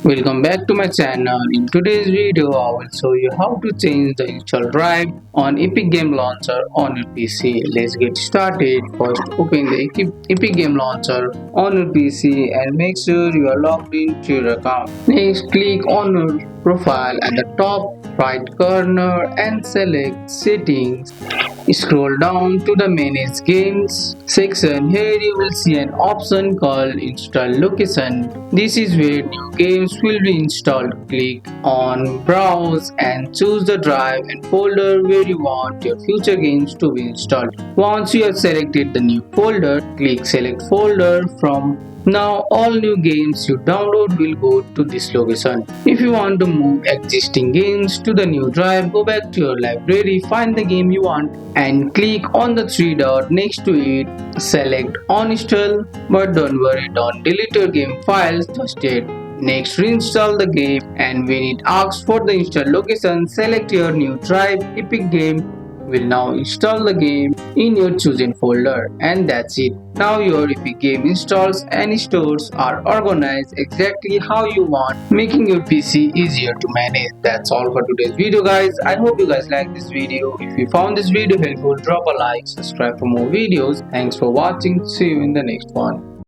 Welcome back to my channel. In today's video, I will show you how to change the install drive on Epic Game Launcher on your PC. Let's get started. First, open the Epic Game Launcher on your PC and make sure you are logged into your account. Next, click on your profile at the top right corner and select Settings. Scroll down to the Manage Games section. Here you will see an option called Install Location. This is where new games will be installed. Click on Browse and choose the drive and folder where you want your future games to be installed. Once you have selected the new folder, click Select Folder from now all new games you download will go to this location. If you want to move existing games to the new drive, go back to your library, find the game you want and click on the three dot next to it. Select uninstall, but don't worry, don't delete your game files just yet. Next, reinstall the game and when it asks for the install location, select your new drive. Epic Game will now install the game in your chosen folder, and that's it. Now your Epic Game installs and stores are organized exactly how you want, making your PC easier to manage. That's all for today's video, guys. I hope you guys like this video. If you found this video helpful, drop a like, subscribe for more videos. Thanks for watching. See you in the next one.